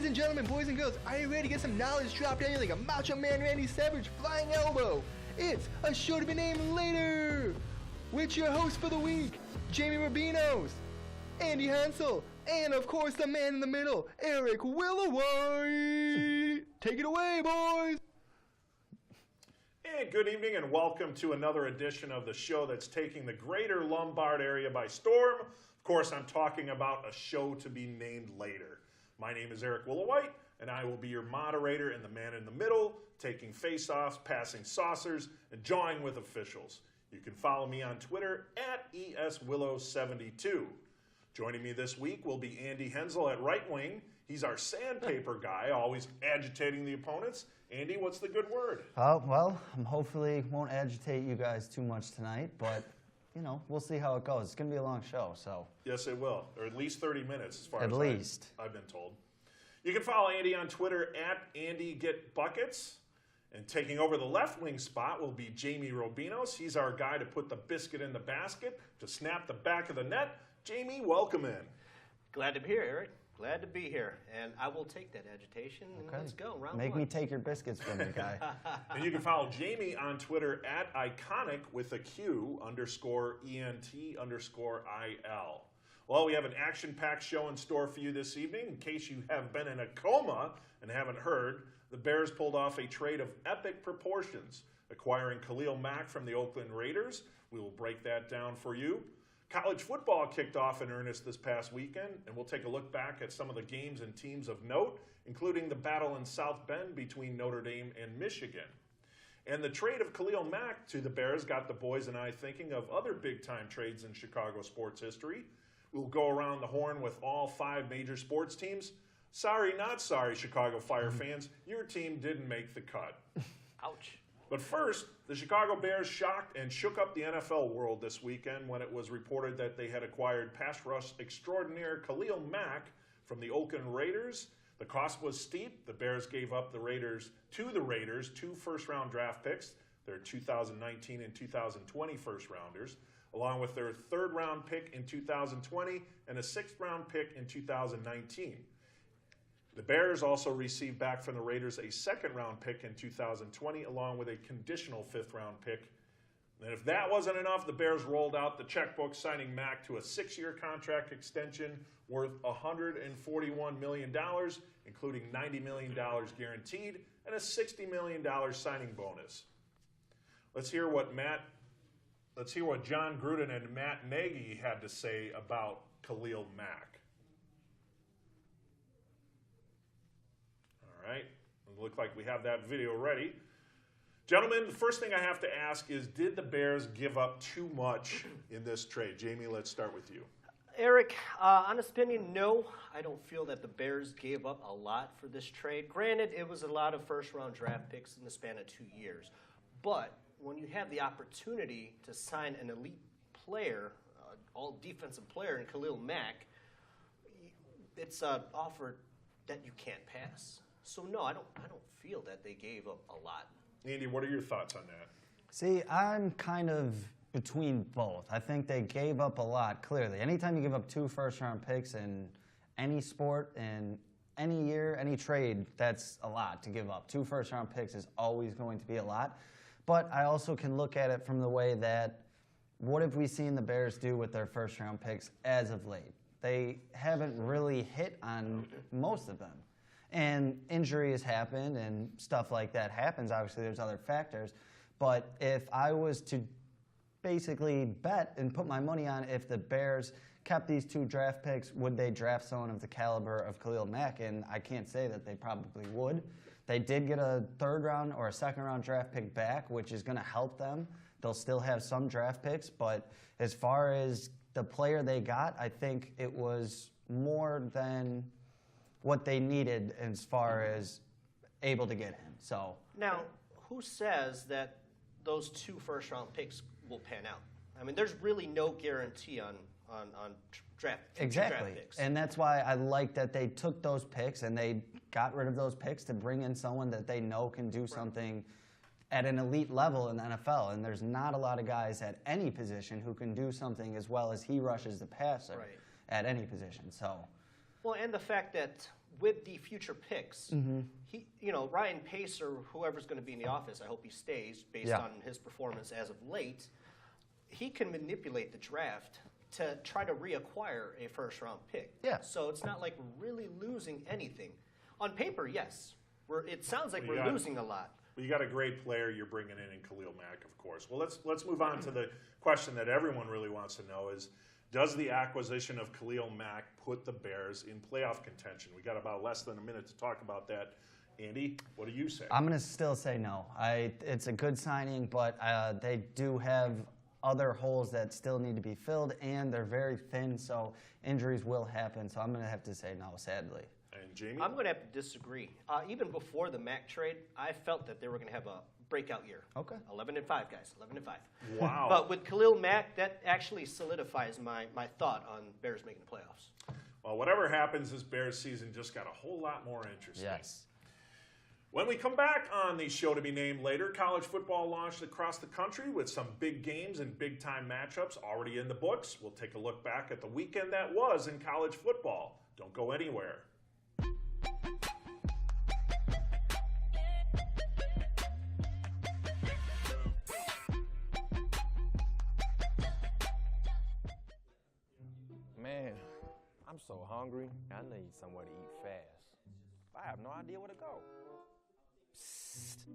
Ladies and gentlemen, boys and girls, are you ready to get some knowledge dropped on you like a Macho Man Randy Savage flying elbow? It's a show to be named later with your host for the week, Jamie Rabinos, Andy Hensel, and of course the man in the middle, Eric Willuweit. Take it away, boys. And good evening and welcome to another edition of the show that's taking the greater Lombard area by storm. Of course, I'm talking about a show to be named later. My name is Eric Willuweit, and I will be your moderator and the man in the middle, taking face-offs, passing saucers, and jawing with officials. You can follow me on Twitter at ESWillow72. Joining me this week will be Andy Hensel at right wing. He's our sandpaper guy, always agitating the opponents. Andy, what's the good word? Well, hopefully won't agitate you guys too much tonight, but you know, we'll see how it goes. It's going to be a long show, so. Yes, it will, or at least 30 minutes as far as I've been told. You can follow Andy on Twitter at AndyGetBuckets. And taking over the left wing spot will be Jamie Robinos. He's our guy to put the biscuit in the basket, to snap the back of the net. Jamie, welcome in. Glad to be here, Eric. Glad to be here. And I will take that agitation, and let's go. Round Make one. me take your biscuits from me, guy. And you can follow Jamie on Twitter at iconic with a Q _ENT_IL. Well, we have an action-packed show in store for you this evening. In case you have been in a coma and haven't heard, the Bears pulled off a trade of epic proportions, acquiring Khalil Mack from the Oakland Raiders. We will break that down for you. College football kicked off in earnest this past weekend, and we'll take a look back at some of the games and teams of note, including the battle in South Bend between Notre Dame and Michigan. And the trade of Khalil Mack to the Bears got the boys and I thinking of other big-time trades in Chicago sports history. We'll go around the horn with all 5 major sports teams. Sorry, not sorry, Chicago Fire fans. Your team didn't make the cut. Ouch. But first, the Chicago Bears shocked and shook up the NFL world this weekend when it was reported that they had acquired pass rush extraordinaire Khalil Mack from the Oakland Raiders. The cost was steep. The Bears gave up to the Raiders 2 first-round draft picks, their 2019 and 2020 first-rounders, along with their 3rd-round pick in 2020 and a 6th-round pick in 2019. The Bears also received back from the Raiders a 2nd-round pick in 2020, along with a conditional 5th-round pick. And if that wasn't enough, the Bears rolled out the checkbook, signing Mack to a 6-year contract extension worth $141 million, including $90 million guaranteed and a $60 million signing bonus. Let's hear what John Gruden and Matt Nagy had to say about Khalil Mack. All right, it looks like we have that video ready. Gentlemen, the first thing I have to ask is, did the Bears give up too much in this trade? Jamie, let's start with you. Eric, honest opinion, no. I don't feel that the Bears gave up a lot for this trade. Granted, it was a lot of first-round draft picks in the span of 2 years. But when you have the opportunity to sign an elite player, all-defensive player in Khalil Mack, it's an offer that you can't pass. So no, I don't feel that they gave up a lot. Andy, what are your thoughts on that? See, I'm kind of between both. I think they gave up a lot, clearly. Anytime you give up 2 first-round picks in any sport, in any year, any trade, that's a lot to give up. 2 first-round picks is always going to be a lot. But I also can look at it from the way that, what have we seen the Bears do with their first-round picks as of late? They haven't really hit on most of them. And injuries happen and stuff like that happens. Obviously, there's other factors. But if I was to basically bet and put my money on if the Bears kept these 2 draft picks, would they draft someone of the caliber of Khalil Mack? And I can't say that they probably would. They did get a 3rd-round or a 2nd-round draft pick back, which is going to help them. They'll still have some draft picks. But as far as the player they got, I think it was more than what they needed as far as able to get him. So now, who says that those 2 first-round picks will pan out? I mean, there's really no guarantee on draft picks. And that's why I like that they took those picks and they got rid of those picks to bring in someone that they know can do something at an elite level in the NFL. And there's not a lot of guys at any position who can do something as well as he rushes the passer at any position. So Well, and the fact that with the future picks, Ryan Pace or whoever's going to be in the office, I hope he stays based on his performance as of late, he can manipulate the draft to try to reacquire a first-round pick. Yeah. So it's not like we're really losing anything. On paper, yes. It sounds like we're losing a lot. Well, you got a great player you're bringing in Khalil Mack, of course. Well, let's move on to the question that everyone really wants to know is, does the acquisition of Khalil Mack put the Bears in playoff contention? We got about less than a minute to talk about that. Andy, what do you say? I'm going to still say no. It's a good signing, but they do have other holes that still need to be filled, and they're very thin, so injuries will happen. So I'm going to have to say no, sadly. And Jamie? I'm going to have to disagree. Even before the Mack trade, I felt that they were going to have a breakout year. Okay. 11-5, guys. 11-5. Wow. But with Khalil Mack, that actually solidifies my thought on Bears making the playoffs. Well, whatever happens, this Bears season just got a whole lot more interesting. Yes. When we come back on the show to be named later, college football launched across the country with some big games and big-time matchups already in the books. We'll take a look back at the weekend that was in college football. Don't go anywhere. Man, I'm so hungry. I need somewhere to eat fast. I have no idea where to go. Psst.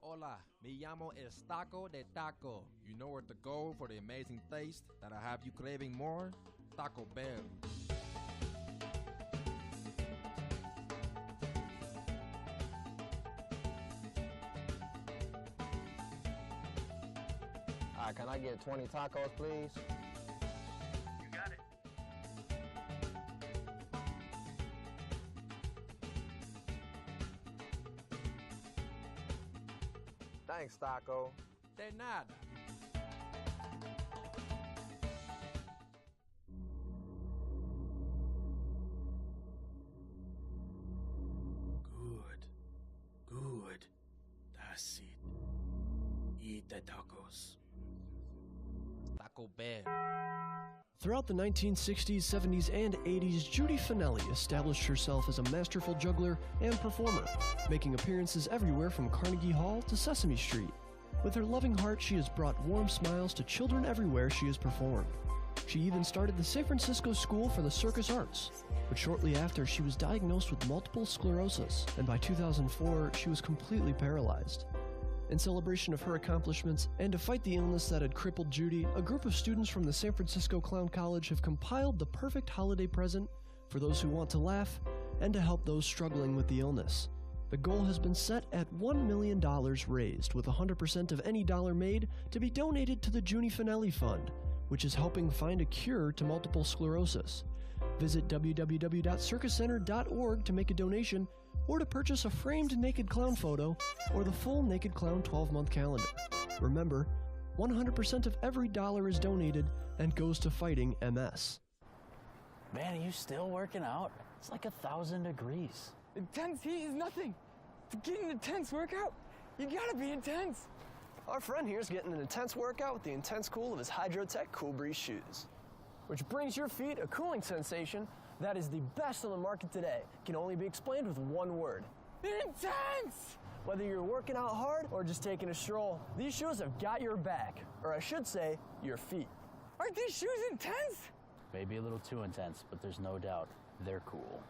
Hola, me llamo El Taco de Taco. You know where to go for the amazing taste that'll have you craving more? Taco Bell. Can I get 20 tacos, please? You got it. Thanks, Taco. De nada. Good. That's it. Eat the tacos. Taco Bell. Throughout the 1960s, 70s, and 80s, Judy Finelli established herself as a masterful juggler and performer, making appearances everywhere from Carnegie Hall to Sesame Street. With her loving heart, she has brought warm smiles to children everywhere she has performed. She even started the San Francisco School for the Circus Arts, but shortly after, she was diagnosed with multiple sclerosis, and by 2004, she was completely paralyzed. In celebration of her accomplishments and to fight the illness that had crippled Judy, a group of students from the San Francisco Clown College have compiled the perfect holiday present for those who want to laugh and to help those struggling with the illness. The goal has been set at $1 million raised, with 100% of any dollar made to be donated to the Judy Finelli Fund, which is helping find a cure to multiple sclerosis. Visit www.circuscenter.org to make a donation or to purchase a framed Naked Clown photo or the full Naked Clown 12-month calendar. Remember, 100% of every dollar is donated and goes to fighting MS. Man, are you still working out? It's like 1,000 degrees. Intense heat is nothing. To get an intense workout, you gotta be intense. Our friend here is getting an intense workout with the intense cool of his Hydrotech Cool Breeze shoes, which brings your feet a cooling sensation that is the best on the market today. Can only be explained with one word. Intense! Whether you're working out hard or just taking a stroll, these shoes have got your back, or I should say, your feet. Aren't these shoes intense? Maybe a little too intense, but there's no doubt they're cool.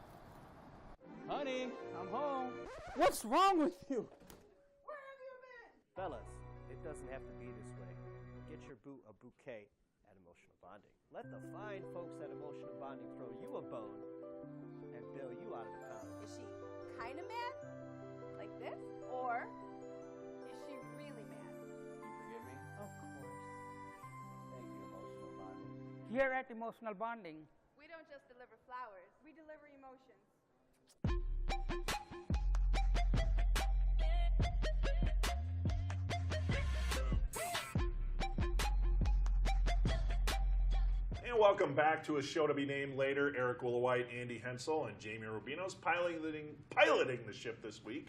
Honey, I'm home. What's wrong with you? Where have you been? Fellas, it doesn't have to be this way. Get your boot a bouquet at Emotional Bonding. Let the fine folks at Emotional Bonding throw you a bone and bail you out of the pound. Is she kind of mad? Like this? Or is she really mad? You forgive me? Of course. Thank you, Emotional Bonding. Here at Emotional Bonding, We don't just deliver flowers, we deliver emotions. And welcome back to a show to be named later. Eric Willuweit, Andy Hensel, and Jamie Rubino's piloting the ship this week.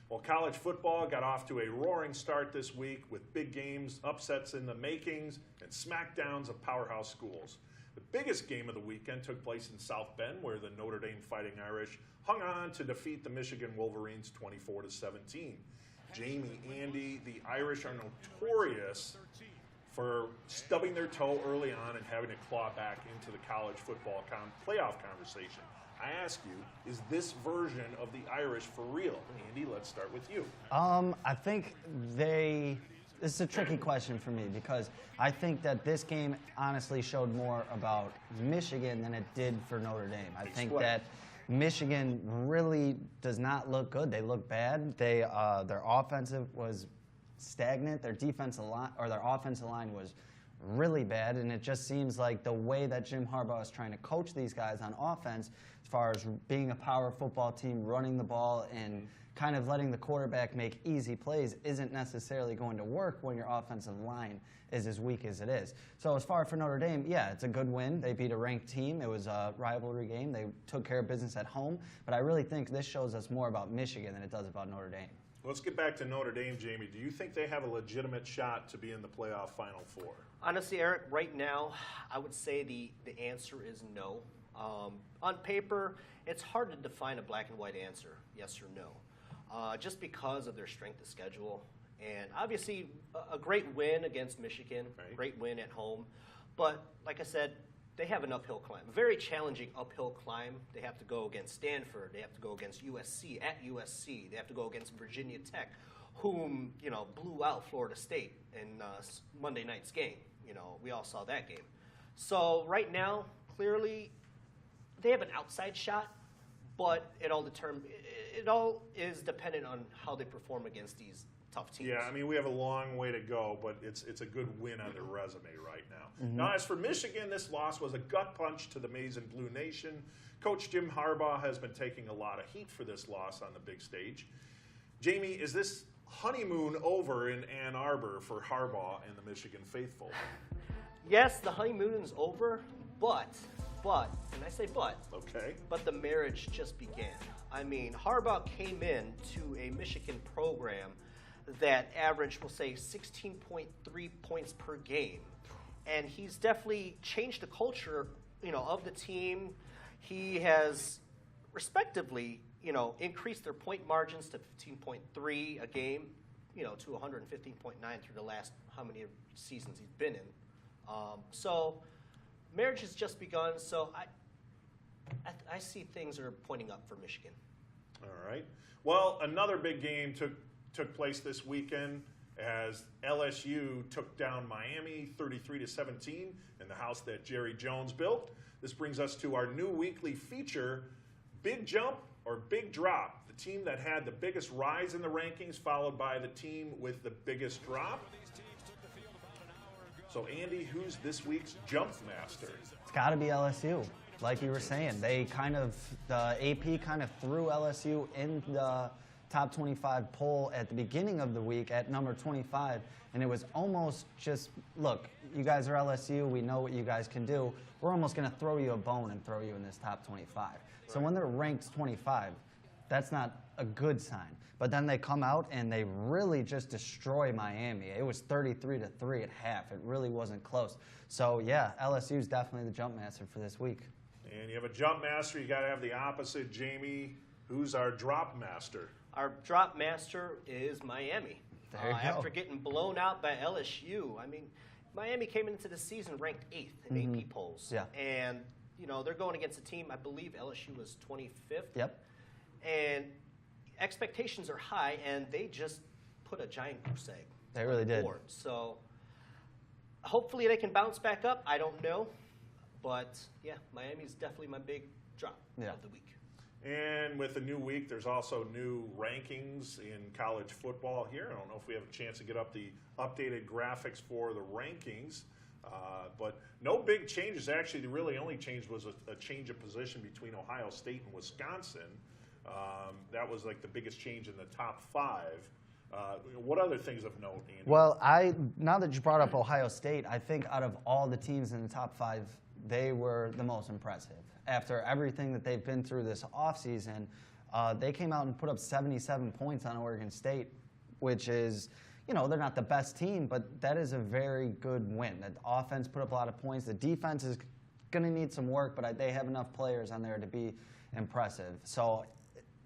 Well, college football got off to a roaring start this week with big games, upsets in the makings, and smackdowns of powerhouse schools. The biggest game of the weekend took place in South Bend, where the Notre Dame Fighting Irish hung on to defeat the Michigan Wolverines 24-17. Jamie, Andy, the Irish are notorious for stubbing their toe early on and having to claw back into the college football playoff conversation. I ask you, is this version of the Irish for real? Andy, let's start with you. I think this is a tricky question for me because I think that this game honestly showed more about Michigan than it did for Notre Dame. I think that Michigan really does not look good. They look bad. Their offensive was stagnant. Their defensive line or their offensive line was really bad, and it just seems like the way that Jim Harbaugh is trying to coach these guys on offense, as far as being a power football team, running the ball, and kind of letting the quarterback make easy plays, isn't necessarily going to work when your offensive line is as weak as it is. So as far for Notre Dame, yeah, it's a good win. They beat a ranked team. It was a rivalry game. They took care of business at home. But I really think this shows us more about Michigan than it does about Notre Dame. Let's get back to Notre Dame, Jamie. Do you think they have a legitimate shot to be in the playoff Final Four? Honestly, Eric, right now, I would say the answer is no. On paper, it's hard to define a black and white answer, yes or no, just because of their strength of schedule. And obviously, a great win against Michigan, great win at home. But like I said, they have an uphill climb, a very challenging uphill climb. They have to go against Stanford. They have to go against USC at USC. They have to go against Virginia Tech, whom blew out Florida State in Monday night's game. We all saw that game. So right now, clearly, they have an outside shot, but it all is dependent on how they perform against these tough teams. Yeah, I mean, we have a long way to go, but it's a good win on their resume right now. Mm-hmm. Now, as for Michigan, this loss was a gut punch to the Maize and Blue Nation. Coach Jim Harbaugh has been taking a lot of heat for this loss on the big stage. Jamie, is this honeymoon over in Ann Arbor for Harbaugh and the Michigan faithful? Yes, the honeymoon's over, but, and I say but, okay, but the marriage just began. I mean, Harbaugh came in to a Michigan program that averaged, we'll say, 16.3 points per game. And he's definitely changed the culture, of the team. He has, respectively, increased their point margins to 15.3 a game, to 115.9 through the last how many seasons he's been in. So marriage has just begun. So I see things are pointing up for Michigan. All right. Well, another big game took place this weekend as LSU took down Miami 33-17 in the house that Jerry Jones built. This brings us to our new weekly feature, Big Jump or Big Drop, the team that had the biggest rise in the rankings, followed by the team with the biggest drop. So, Andy, who's this week's jump master? It's got to be LSU. Like you were saying, the AP kind of threw LSU in the top 25 poll at the beginning of the week at number 25, and it was almost just, look, you guys are LSU, we know what you guys can do, we're almost going to throw you a bone and throw you in this top 25. So when they're ranked 25, that's not a good sign. But then they come out and they really just destroy Miami. It was 33-3 at half. It really wasn't close. So yeah, LSU is definitely the jump master for this week. And you have a jump master, you got to have the opposite. Jamie, who's our drop master? Our drop master is Miami. There you go. After getting blown out by LSU, I mean, Miami came into the season ranked 8th in AP polls. Yeah. And, they're going against a team, I believe LSU was 25th. Yep. And expectations are high, and they just put a giant goose egg. They really did. So hopefully they can bounce back up. I don't know. But, yeah, Miami's definitely my big drop of the week. And with the new week, there's also new rankings in college football here. I don't know if we have a chance to get up the updated graphics for the rankings. But no big changes. Actually, the really only change was a change of position between Ohio State and Wisconsin. That was like the biggest change in the top 5. What other things of note, Andy? Well, now that you brought up Ohio State, I think out of all the teams in the top 5, they were the most impressive. After everything that they've been through this offseason, they came out and put up 77 points on Oregon State, which is, they're not the best team, but that is a very good win. The offense put up a lot of points. The defense is going to need some work, but they have enough players on there to be impressive. So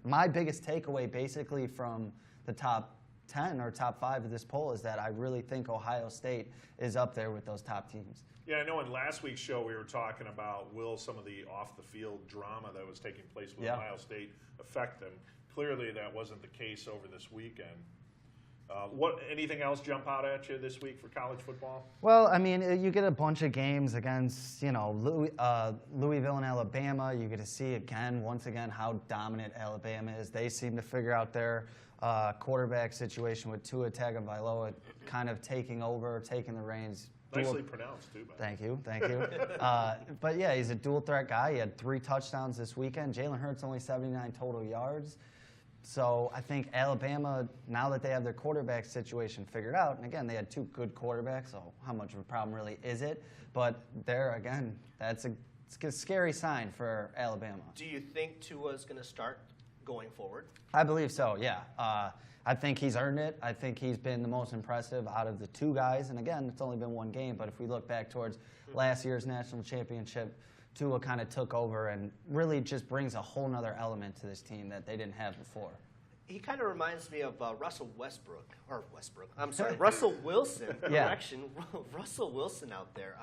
my biggest takeaway basically from the top 10 or top 5 of this poll is that I really think Ohio State is up there with those top teams. Yeah, I know in last week's show we were talking about will some of the off-the-field drama that was taking place with Ohio State affect them. Clearly that wasn't the case over this weekend. Anything else jump out at you this week for college football? Well, I mean, you get a bunch of games against, Louisville and Alabama. You get to see once again, how dominant Alabama is. They seem to figure out their quarterback situation with Tua Tagovailoa kind of taking the reins. Nicely pronounced, too. Thank you. But yeah, he's a dual threat guy. He had 3 touchdowns this weekend. Jalen Hurts only 79 total yards. So I think Alabama, now that they have their quarterback situation figured out, and again, they had 2 good quarterbacks, so how much of a problem really is it? But there, again, it's a scary sign for Alabama. Do you think Tua's going to start going forward? I believe so, yeah. I think he's earned it. I think he's been the most impressive out of the 2 guys. And again, it's only been 1 game, but if we look back towards last year's national championship, Tua kind of took over and really just brings a whole nother element to this team that they didn't have before. He kind of reminds me of Russell Wilson. Correction, Russell Wilson out there.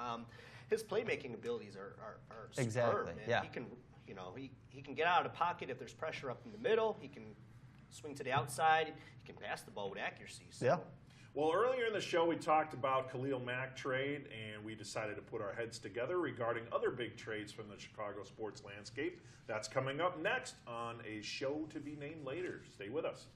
His playmaking abilities are superb. Exactly. Man. Yeah. He can, he can get out of the pocket if there's pressure up in the middle. He can swing to the outside. He can pass the ball with accuracy. So. Yeah. Well, earlier in the show, we talked about Khalil Mack trade, and we decided to put our heads together regarding other big trades from the Chicago sports landscape. That's coming up next on a show to be named later. Stay with us.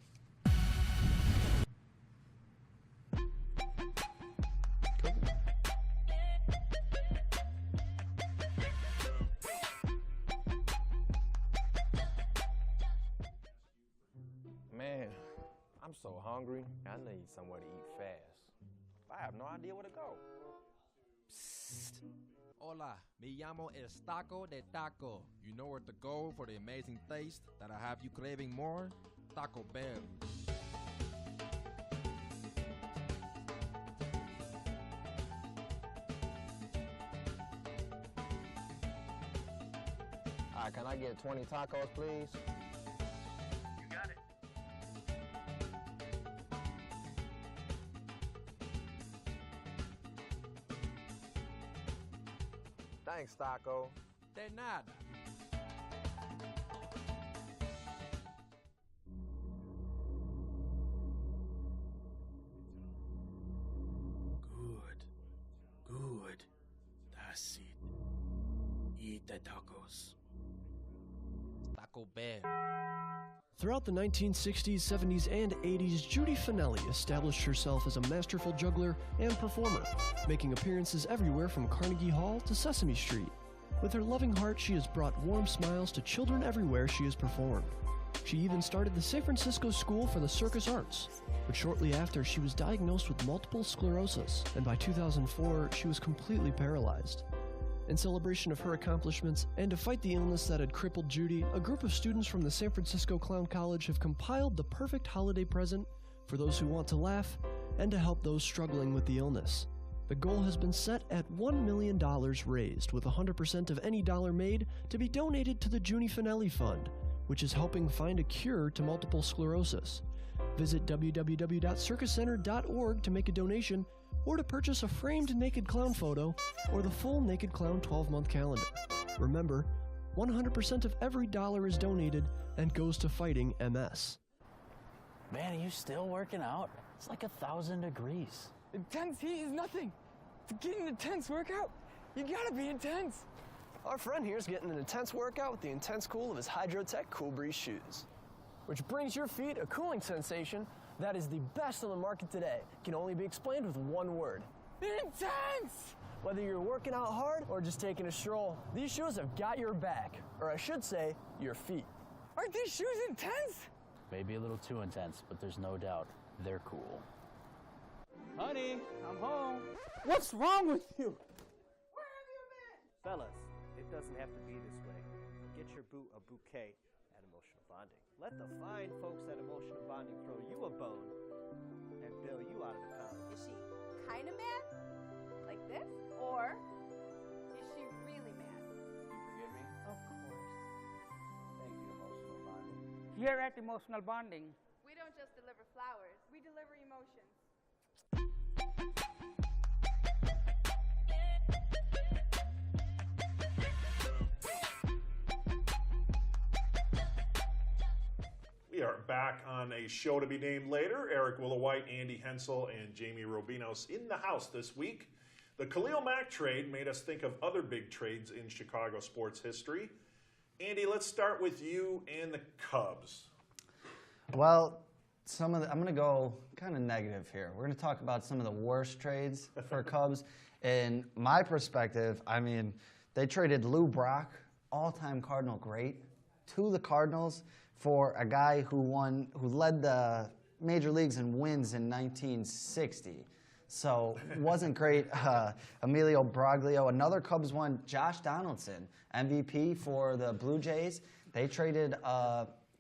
Man, I'm so hungry. I need somewhere to eat fast. I have no idea where to go. Psst. Hola, me llamo El Taco de Taco. You know where to go for the amazing taste that I have you craving more? Taco Bell. Can I get 20 tacos, please? You got it. Thanks, Taco. De nada. Good. That's it. Eat the tacos. Taco Bell. Throughout the 1960s, 70s, and 80s, Judy Finelli established herself as a masterful juggler and performer, making appearances everywhere from Carnegie Hall to Sesame Street. With her loving heart, she has brought warm smiles to children everywhere she has performed. She even started the San Francisco School for the Circus Arts, but shortly after, she was diagnosed with multiple sclerosis, and by 2004, she was completely paralyzed. In celebration of her accomplishments and to fight the illness that had crippled Judy, a group of students from the San Francisco Clown College have compiled the perfect holiday present for those who want to laugh and to help those struggling with the illness. The goal has been set at $1 million raised, with 100% of any dollar made to be donated to the Judy Finelli Fund, which is helping find a cure to multiple sclerosis. Visit www.circuscenter.org to make a donation or to purchase a framed naked clown photo or the full Naked Clown 12-month calendar. Remember, 100% of every dollar is donated and goes to fighting MS. Man, are you still working out? It's like 1,000 degrees. Intense heat is nothing. To get an intense workout, you gotta be intense. Our friend here is getting an intense workout with the intense cool of his Hydrotech Cool Breeze shoes, which brings your feet a cooling sensation that is the best on the market today. Can only be explained with one word. Intense! Whether you're working out hard or just taking a stroll, these shoes have got your back, or I should say, your feet. Aren't these shoes intense? Maybe a little too intense, but there's no doubt they're cool. Honey, I'm home. What's wrong with you? Where have you been? Fellas, it doesn't have to be this way. Get your boo a bouquet at Emotional Bonding. Let the fine folks at Emotional Bonding throw you a bone and bail you out of the pound. Is she kind of mad? Like this? Or is she really mad? You're at emotional bonding. We don't just deliver flowers, we deliver emotions. We are back on a show to be named later. Eric Willuweit, Andy Hensel, and Jamie Robinos in the house this week. The Khalil Mack trade made us think of other big trades in Chicago sports history. Andy, let's start with you and the Cubs. Well, I'm going to go kind of negative here. We're going to talk about some of the worst trades for Cubs. In my perspective, I mean, they traded Lou Brock, all-time Cardinal great, to the Cardinals for a guy who led the major leagues in wins in 1960. So wasn't great. Emilio Broglio, another Cubs one, Josh Donaldson, MVP for the Blue Jays. They traded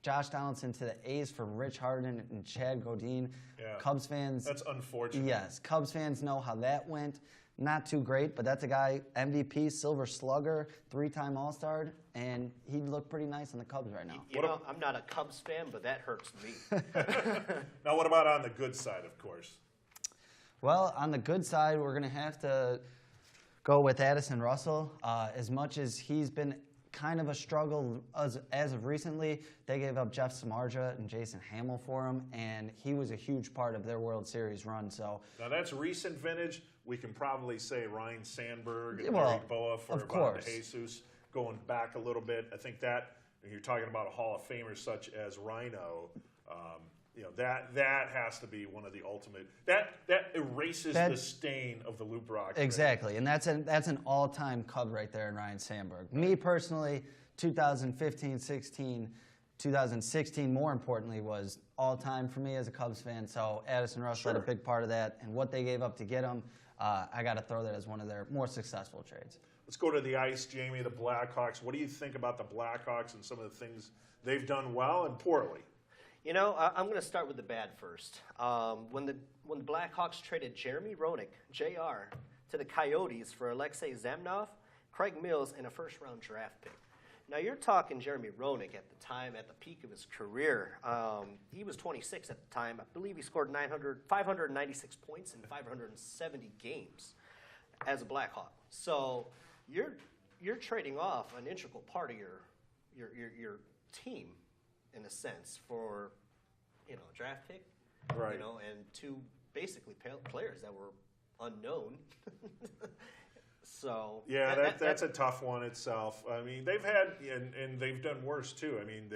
Josh Donaldson to the A's for Rich Harden and Chad Godine. Yeah, Cubs fans. That's unfortunate. Yes, Cubs fans know how that went. Not too great, but that's a guy, MVP, Silver Slugger, 3-time All-Star, and he looked pretty nice on the Cubs right now. You know, I'm not a Cubs fan, but that hurts me. Now, what about on the good side, of course? Well, on the good side, we're going to have to go with Addison Russell. As much as he's been kind of a struggle as of recently, they gave up Jeff Samardzija and Jason Hamill for him, and he was a huge part of their World Series run. So now that's recent vintage. We can probably say Ryan Sandberg and well, Gary Boa for of course. Jesus going back a little bit. I think that when you're talking about a Hall of Famer such as Rhino, you know, that has to be one of the ultimate. That erases the stain of the Lou Brock trade. Exactly, and that's an all-time Cub right there in Ryan Sandberg. Me personally, 2015-16, 2016 more importantly was all-time for me as a Cubs fan. So Addison Russell had a big part of that, and what they gave up to get him, I got to throw that as one of their more successful trades. Let's go to the ice, Jamie. The Blackhawks. What do you think about the Blackhawks and some of the things they've done well and poorly? You know, I'm going to start with the bad first. When the Blackhawks traded Jeremy Roenick, JR, to the Coyotes for Alexei Zamnov, Craig Mills, and a first-round draft pick. Now, you're talking Jeremy Roenick at the time, at the peak of his career. He was 26 at the time. I believe he scored 596 points in 570 games as a Blackhawk. So you're trading off an integral part of your team, in a sense, for, you know, a draft pick, right? You know, and two basically players that were unknown. So yeah, that's a tough one itself. I mean, they've had and they've done worse too. I mean,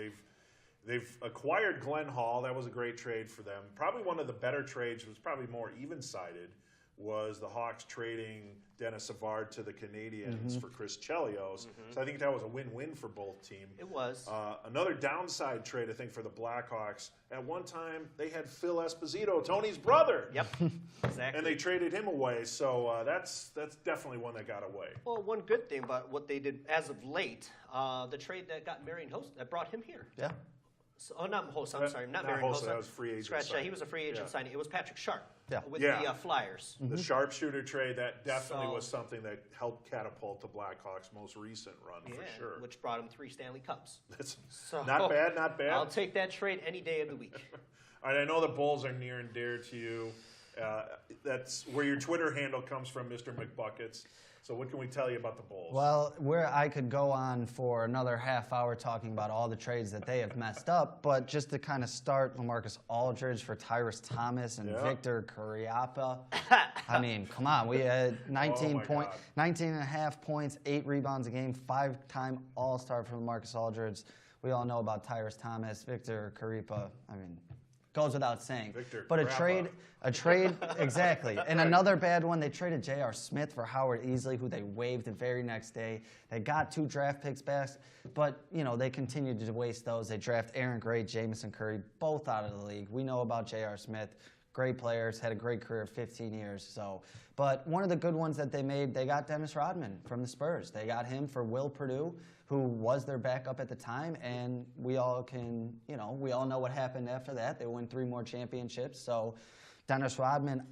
they've acquired Glenn Hall. That was a great trade for them. Probably one of the better trades, was probably more even-sided, was the Hawks trading Dennis Savard to the Canadiens for Chris Chelios. So I think that was a win-win for both teams. It was. Another downside trade, I think, for the Blackhawks. At one time, they had Phil Esposito, Tony's brother. Yep, exactly. And they traded him away. So that's definitely one that got away. Well, one good thing about what they did as of late, the trade that got Marian Hossa, that brought him here. Yeah. So, not Hossa, I'm sorry, not Marian Hossa. That was free agent signing. He was a free agent signing. It was Patrick Sharp with the Flyers. The sharpshooter trade, that definitely was something that helped catapult the Blackhawks' most recent run, for sure. Which brought him 3 Stanley Cups. That's so, not bad, not bad. I'll take that trade any day of the week. All right, I know the Bulls are near and dear to you. That's where your Twitter handle comes from, Mr. McBuckets. So what can we tell you about the Bulls? Well, I could go on for another half hour talking about all the trades that they have messed up, but just to kind of start, LaMarcus Aldridge for Tyrus Thomas and Victor Curiapa. I mean, come on. We had 19 and a half points, 8 rebounds a game, 5-time All-Star for LaMarcus Aldridge. We all know about Tyrus Thomas, Victor Curiapa. I mean, goes without saying. Victor but Grappa. a trade, exactly. And another bad one, they traded J.R. Smith for Howard Easley, who they waived the very next day. They got 2 draft picks back, but, you know, they continued to waste those. They draft Aaron Gray, Jamison Curry, both out of the league. We know about J.R. Smith. Great players, had a great career, 15 years. So, but one of the good ones that they made, they got Dennis Rodman from the Spurs. They got him for Will Perdue, who was their backup at the time, and we all know what happened after that. They won 3 more championships. So Dennis Rodman,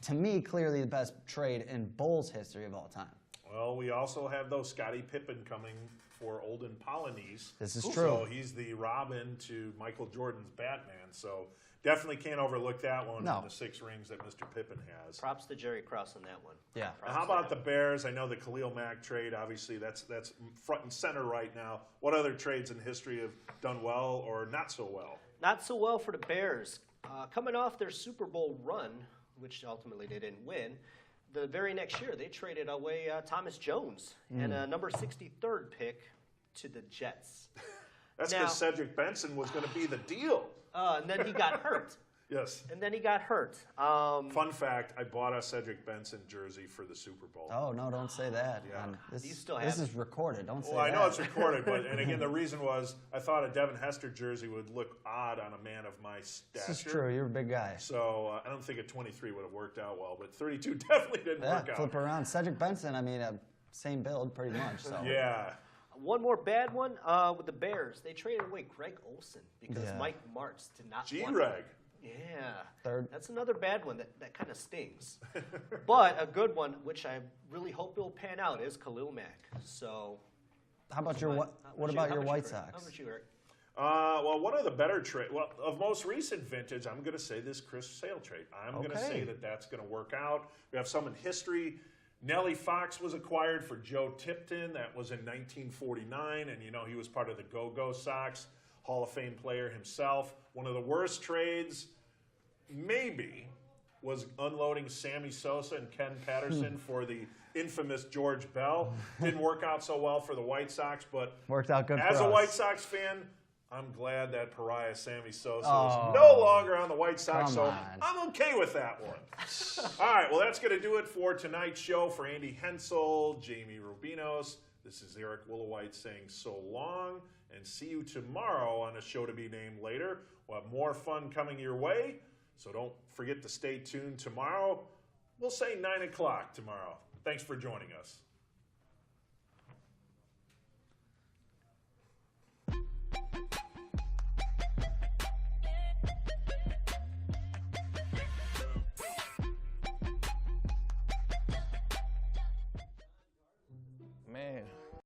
to me, clearly the best trade in Bulls history of all time. Well, we also have those Scottie Pippen coming for Olden Polynice. This is So true. he's the Robin to Michael Jordan's Batman. So definitely can't overlook that one No. in the 6 rings that Mr. Pippen has. Props to Jerry Krause on that one. Yeah. Now, how about the Bears? I know the Khalil Mack trade, obviously, that's front and center right now. What other trades in history have done well or not so well? Not so well for the Bears. Coming off their Super Bowl run, which ultimately they didn't win, the very next year they traded away Thomas Jones and a number 63rd pick to the Jets. That's Now- because Cedric Benson was going to be the deal. And then he got hurt. Yes. Fun fact, I bought a Cedric Benson jersey for the Super Bowl. Oh, no, don't say that. Yeah. This, You still this have is recorded. Don't say Well, I that. know it's recorded, but and again, the reason was I thought a Devin Hester jersey would look odd on a man of my stature. This is true. You're a big guy. So I don't think a 23 would have worked out well, but 32 definitely didn't Yeah, work out. flip around. Cedric Benson, I mean, same build pretty much. So. Yeah. One more bad one with the Bears. They traded away Greg Olson because Yeah. Mike Martz did not want G-Reg. him. Yeah. Third. That's another bad one that kind of stings. But a good one, which I really hope will pan out, is Khalil Mack. So. How about your what about your White Sox? How about you, Eric? Well, one of the better trade, of most recent vintage, I'm going to say this Chris Sale trade. I'm going to say that that's going to work out. We have some in history. Nellie Fox was acquired for Joe Tipton. That was in 1949, and he was part of the Go-Go Sox, Hall of Fame player himself. One of the worst trades, maybe, was unloading Sammy Sosa and Ken Patterson for the infamous George Bell. Didn't work out so well for the White Sox, but worked out good as for a us. White Sox fan, I'm glad that pariah Sammy Sosa Oh, is no longer on the White Sox, come so on. I'm okay with that one. All right, well, that's going to do it for tonight's show. For Andy Hensel, Jamie Rubinos, this is Eric Willuweit saying so long, and see you tomorrow on a show to be named later. We'll have more fun coming your way, so don't forget to stay tuned tomorrow. We'll say 9 o'clock tomorrow. Thanks for joining us.